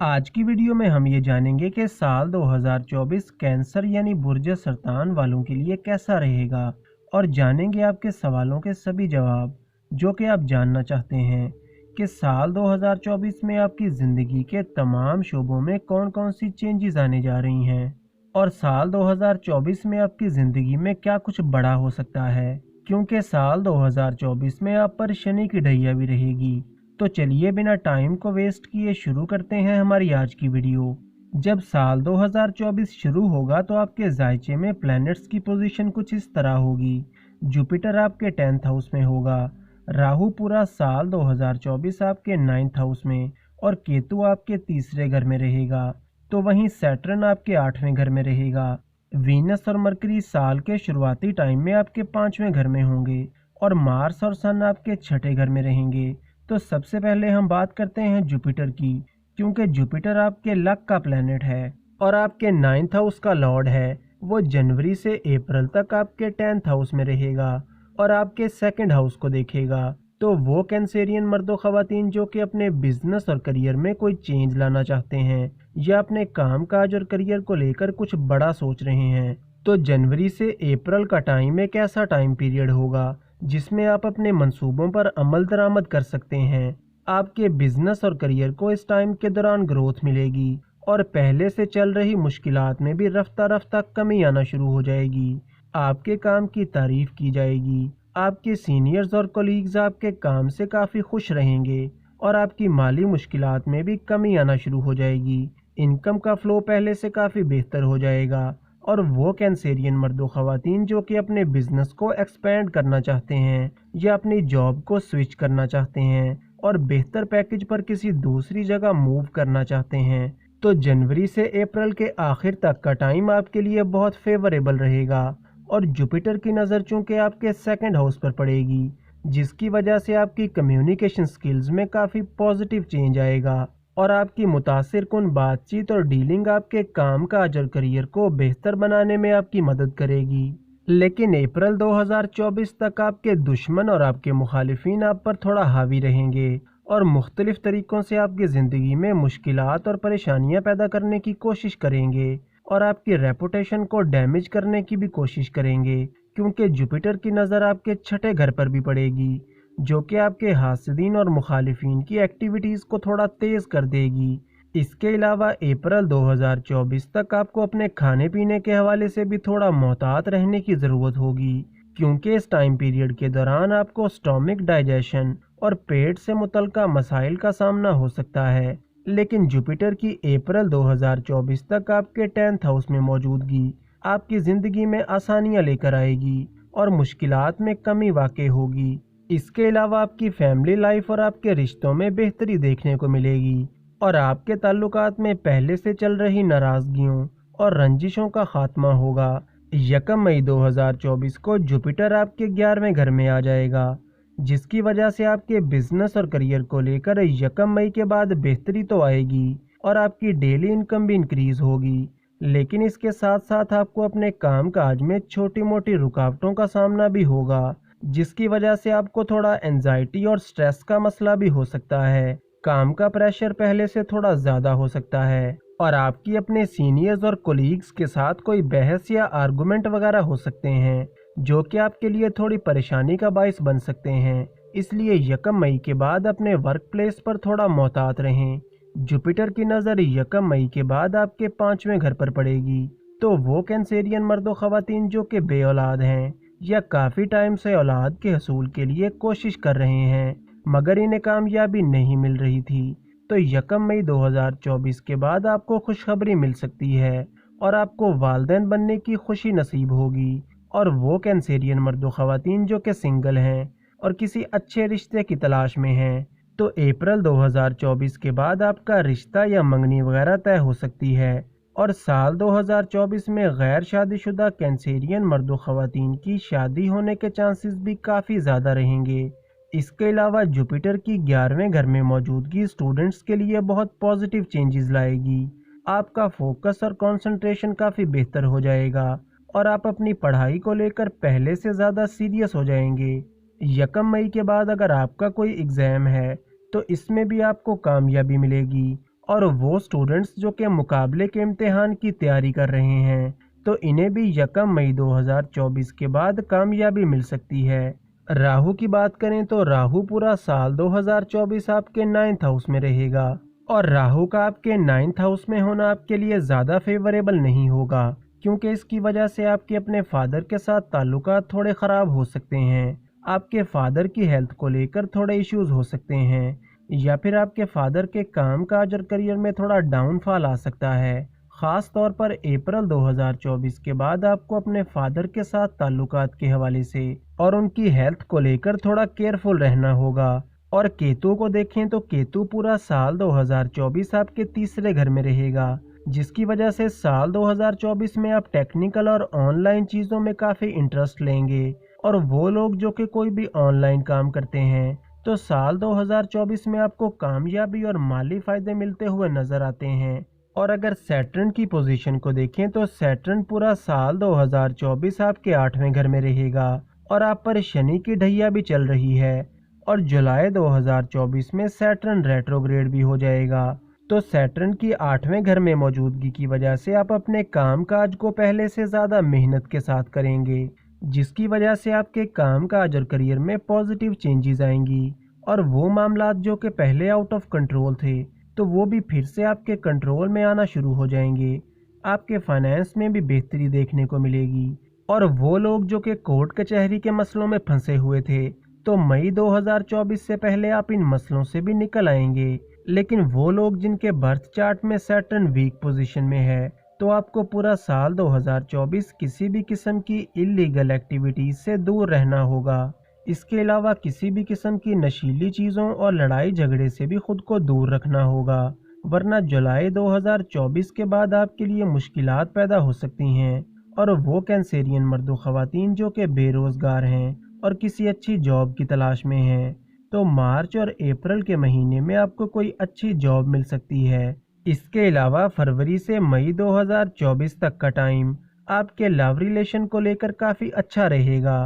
आज की वीडियो में हम ये जानेंगे कि साल 2024 कैंसर यानी बुर्ज सरतान वालों के लिए कैसा रहेगा और जानेंगे आपके सवालों के सभी जवाब जो कि आप जानना चाहते हैं कि साल 2024 में आपकी ज़िंदगी के तमाम शोबों में कौन कौन सी चेंजेस आने जा रही हैं और साल 2024 में आपकी ज़िंदगी में क्या कुछ बड़ा हो सकता है, क्योंकि साल 2024 में आप पर शनि की ढैया भी रहेगी। तो चलिए बिना टाइम को वेस्ट किए शुरू करते हैं हमारी आज की वीडियो। जब साल 2024 शुरू होगा तो आपके जायचे में प्लैनेट्स की पोजीशन कुछ इस तरह होगी। जुपिटर आपके 10th हाउस में होगा, राहु पूरा साल 2024 आपके 9th हाउस में और केतु आपके तीसरे घर में रहेगा। तो वहीं सैटर्न आपके 8वें घर में रहेगा। वीनस और मरकरी साल के शुरुआती टाइम में आपके 5वें घर में होंगे और मार्स और सन आपके 6ठे घर में रहेंगे। तो सबसे पहले हम बात करते हैं जुपिटर की, क्योंकि जुपिटर आपके लक का प्लैनेट है और आपके 9th हाउस का लॉर्ड है। वो जनवरी से अप्रैल तक आपके 10th हाउस में रहेगा और आपके 2nd हाउस को देखेगा। तो वो कैंसेरियन मर्दों ख़वातीन जो कि अपने बिजनेस और करियर में कोई चेंज लाना चाहते हैं या अपने काम काज और करियर को लेकर कुछ बड़ा सोच रहे हैं, तो जनवरी से अप्रैल का टाइम एक ऐसा टाइम पीरियड होगा जिसमें आप अपने मंसूबों पर अमल दरामद कर सकते हैं। आपके बिजनेस और करियर को इस टाइम के दौरान ग्रोथ मिलेगी और पहले से चल रही मुश्किलात में भी रफ्ता रफ्ता कमी आना शुरू हो जाएगी। आपके काम की तारीफ की जाएगी, आपके सीनियर्स और कोलीग्स आपके काम से काफ़ी खुश रहेंगे और आपकी माली मुश्किलात में भी कमी आना शुरू हो जाएगी। इनकम का फ्लो पहले से काफ़ी बेहतर हो जाएगा और वो कैंसेरियन मर्दों ख़वातीन जो कि अपने बिजनेस को एक्सपेंड करना चाहते हैं या अपनी जॉब को स्विच करना चाहते हैं और बेहतर पैकेज पर किसी दूसरी जगह मूव करना चाहते हैं, तो जनवरी से अप्रैल के आखिर तक का टाइम आपके लिए बहुत फेवरेबल रहेगा। और जुपिटर की नज़र चूँकि आपके 2nd हाउस पर पड़ेगी, जिसकी वजह से आपकी कम्युनिकेशन स्किल्स में काफ़ी पॉजिटिव चेंज आएगा और आपकी मुतासिर कुन बातचीत और डीलिंग आपके काम काज और करियर को बेहतर बनाने में आपकी मदद करेगी। लेकिन अप्रैल 2024 तक आपके दुश्मन और आपके मुखालिफिन आप पर थोड़ा हावी रहेंगे और मुख्तलिफ तरीक़ों से आपकी ज़िंदगी में मुश्किलात और परेशानियां पैदा करने की कोशिश करेंगे और आपकी रेपुटेशन को डैमेज करने की भी कोशिश करेंगे, क्योंकि जुपिटर की नज़र आपके 6ठे घर पर भी पड़ेगी जो कि आपके हासिदीन और मुखालिफिन की एक्टिविटीज़ को थोड़ा तेज़ कर देगी। इसके अलावा अप्रैल 2024 तक आपको अपने खाने पीने के हवाले से भी थोड़ा मोहतात रहने की ज़रूरत होगी, क्योंकि इस टाइम पीरियड के दौरान आपको स्टोमिक डाइजेशन और पेट से मुतल्लिका मसाइल का सामना हो सकता है। लेकिन जुपिटर की अप्रैल 2024 तक आपके 10th हाउस में मौजूदगी आपकी ज़िंदगी में आसानियाँ लेकर आएगी और मुश्किलात में कमी वाक़ई होगी। इसके अलावा आपकी फैमिली लाइफ और आपके रिश्तों में बेहतरी देखने को मिलेगी और आपके ताल्लुकात में पहले से चल रही नाराज़गियों और रंजिशों का खात्मा होगा। 1 मई 2024 को जुपिटर आपके 11वें घर में आ जाएगा, जिसकी वजह से आपके बिजनेस और करियर को लेकर 1 मई के बाद बेहतरी तो आएगी और आपकी डेली इनकम भी इंक्रीज होगी। लेकिन इसके साथ साथ आपको अपने काम काज में छोटी मोटी रुकावटों का सामना भी होगा, जिसकी वजह से आपको थोड़ा एंजाइटी और स्ट्रेस का मसला भी हो सकता है। काम का प्रेशर पहले से थोड़ा ज़्यादा हो सकता है और आपकी अपने सीनियर्स और कोलीग्स के साथ कोई बहस या आर्गुमेंट वगैरह हो सकते हैं जो कि आपके लिए थोड़ी परेशानी का बाइस बन सकते हैं। इसलिए 1 मई के बाद अपने वर्क प्लेस पर थोड़ा मोहतात रहें। जुपिटर की नज़र 1 मई के बाद आपके 5वें घर पर पड़ेगी, तो वो कैंसेरियन मर्दों ख़वातीन जो कि बे औलाद हैं या काफ़ी टाइम से औलाद के हसूल के लिए कोशिश कर रहे हैं मगर इन्हें कामयाबी नहीं मिल रही थी, तो 1 मई 2024 के बाद आपको खुशखबरी मिल सकती है और आपको वालिदैन बनने की खुशी नसीब होगी। और वो कैंसेरियन मर्दों ख़वातीन जो कि सिंगल हैं और किसी अच्छे रिश्ते की तलाश में हैं, तो अप्रैल 2024 के बाद आपका रिश्ता या मंगनी वगैरह तय हो सकती है और साल 2024 में गैर शादीशुदा कैंसेरियन मर्दों ख़वातीन की शादी होने के चांसेस भी काफ़ी ज़्यादा रहेंगे। इसके अलावा जुपिटर की 11वें घर में मौजूदगी स्टूडेंट्स के लिए बहुत पॉजिटिव चेंजेस लाएगी। आपका फोकस और कंसंट्रेशन काफ़ी बेहतर हो जाएगा और आप अपनी पढ़ाई को लेकर पहले से ज़्यादा सीरियस हो जाएंगे। 1 मई के बाद अगर आपका कोई एग्ज़ाम है तो इसमें भी आपको कामयाबी मिलेगी اور وہ اسٹوڈنٹس جو کہ مقابلے کے امتحان کی تیاری کر رہے ہیں تو انہیں بھی 1 مئی 2024 کے بعد کامیابی مل سکتی ہے۔ راہو کی بات کریں تو راہو پورا سال 2024 آپ کے 9th ہاؤس میں رہے گا، اور راہو کا آپ کے 9th ہاؤس میں ہونا آپ کے لیے زیادہ فیوریبل نہیں ہوگا، کیونکہ اس کی وجہ سے آپ کے اپنے فادر کے ساتھ تعلقات تھوڑے خراب ہو سکتے ہیں۔ آپ کے فادر کی ہیلتھ کو لے کر تھوڑے ایشوز ہو سکتے ہیں، یا پھر آپ کے فادر کے کام کاج اور کریئر میں تھوڑا ڈاؤن فال آ سکتا ہے۔ خاص طور پر اپریل 2024 کے بعد آپ کو اپنے فادر کے ساتھ تعلقات کے حوالے سے اور ان کی ہیلتھ کو لے کر تھوڑا کیئرفل رہنا ہوگا۔ اور کیتو کو دیکھیں تو کیتو پورا سال 2024 آپ کے 3رے گھر میں رہے گا، جس کی وجہ سے سال 2024 میں آپ ٹیکنیکل اور آن لائن چیزوں میں کافی انٹرسٹ لیں گے، اور وہ لوگ جو کہ کوئی بھی آن لائن کام کرتے ہیں تو سال 2024 میں آپ کو کامیابی اور مالی فائدے ملتے ہوئے نظر آتے ہیں۔ اور اگر سیٹرن کی پوزیشن کو دیکھیں تو سیٹرن پورا سال 2024 آپ کے 8ویں گھر میں رہے گا، اور آپ پر شنی کی ڈھیا بھی چل رہی ہے، اور جولائی 2024 میں سیٹرن ریٹروگریڈ بھی ہو جائے گا۔ تو سیٹرن کی 8ویں گھر میں موجودگی کی وجہ سے آپ اپنے کام کاج کو پہلے سے زیادہ محنت کے ساتھ کریں گے، جس کی وجہ سے آپ کے کام کاج اور کریئر میں پازیٹیو چینجز آئیں گی، اور وہ معاملات جو کہ پہلے آؤٹ آف کنٹرول تھے تو وہ بھی پھر سے آپ کے کنٹرول میں آنا شروع ہو جائیں گے۔ آپ کے فائنینس میں بھی بہتری دیکھنے کو ملے گی، اور وہ لوگ جو کہ کورٹ کچہری کے مسئلوں میں پھنسے ہوئے تھے تو مئی 2024 سے پہلے آپ ان مسئلوں سے بھی نکل آئیں گے۔ لیکن وہ لوگ جن کے برتھ چارٹ میں سیٹرن ویک پوزیشن میں ہے تو آپ کو پورا سال 2024 کسی بھی قسم کی اللیگل ایکٹیویٹیز سے دور رہنا ہوگا۔ اس کے علاوہ کسی بھی قسم کی نشیلی چیزوں اور لڑائی جھگڑے سے بھی خود کو دور رکھنا ہوگا، ورنہ جولائی 2024 کے بعد آپ کے لیے مشکلات پیدا ہو سکتی ہیں۔ اور وہ کینسیرین مرد و خواتین جو کہ بے روزگار ہیں اور کسی اچھی جاب کی تلاش میں ہیں تو مارچ اور اپریل کے مہینے میں آپ کو کوئی اچھی جاب مل سکتی ہے۔ اس کے علاوہ فروری سے مئی 2024 تک کا ٹائم آپ کے لو ریلیشن کو لے کر کافی اچھا رہے گا،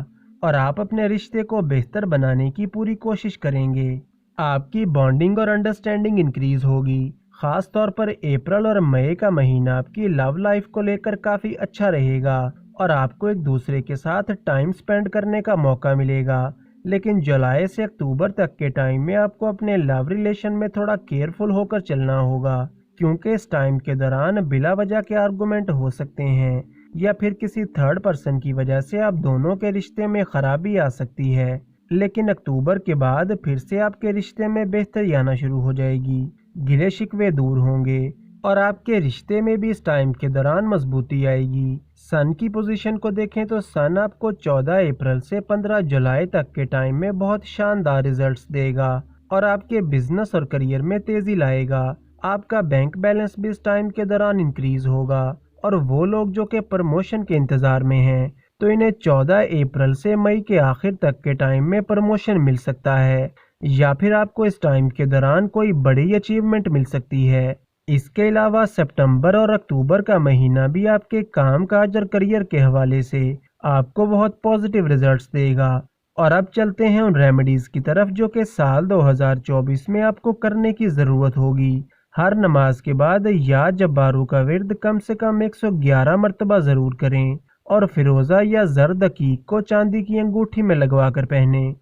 اور آپ اپنے رشتے کو بہتر بنانے کی پوری کوشش کریں گے۔ آپ کی بانڈنگ اور انڈرسٹینڈنگ انکریز ہوگی۔ خاص طور پر اپریل اور مئی کا مہینہ آپ کی لو لائف کو لے کر کافی اچھا رہے گا، اور آپ کو ایک دوسرے کے ساتھ ٹائم سپینڈ کرنے کا موقع ملے گا۔ لیکن جولائی سے اکتوبر تک کے ٹائم میں آپ کو اپنے لو ریلیشن میں تھوڑا کیئرفل ہو کر چلنا ہوگا، کیونکہ اس ٹائم کے دوران بلا وجہ کے آرگومنٹ ہو سکتے ہیں، یا پھر کسی تھرڈ پرسن کی وجہ سے آپ دونوں کے رشتے میں خرابی آ سکتی ہے۔ لیکن اکتوبر کے بعد پھر سے آپ کے رشتے میں بہتری آنا شروع ہو جائے گی، گلے شکوے دور ہوں گے، اور آپ کے رشتے میں بھی اس ٹائم کے دوران مضبوطی آئے گی۔ سن کی پوزیشن کو دیکھیں تو سن آپ کو 14 اپریل سے 15 جولائی تک کے ٹائم میں بہت شاندار ریزلٹس دے گا، اور آپ کے بزنس اور کریئر میں تیزی لائے گا۔ آپ کا بینک بیلنس بھی اس ٹائم کے دوران انکریز ہوگا، اور وہ لوگ جو کہ پروموشن کے انتظار میں ہیں تو انہیں 14 اپریل سے مئی کے آخر تک کے ٹائم میں پروموشن مل سکتا ہے، یا پھر آپ کو اس ٹائم کے دوران کوئی بڑی اچیومنٹ مل سکتی ہے۔ اس کے علاوہ سپتمبر اور اکتوبر کا مہینہ بھی آپ کے کام کاج اور کریئر کے حوالے سے آپ کو بہت پازیٹیو ریزلٹس دے گا۔ اور اب چلتے ہیں ان ریمیڈیز کی طرف جو کہ سال 2024 میں آپ کو کرنے کی ضرورت ہوگی۔ ہر نماز کے بعد یا جبارو کا ورد کم سے کم 111 مرتبہ ضرور کریں، اور فیروزہ یا زرد عقیق کو چاندی کی انگوٹھی میں لگوا کر پہنیں۔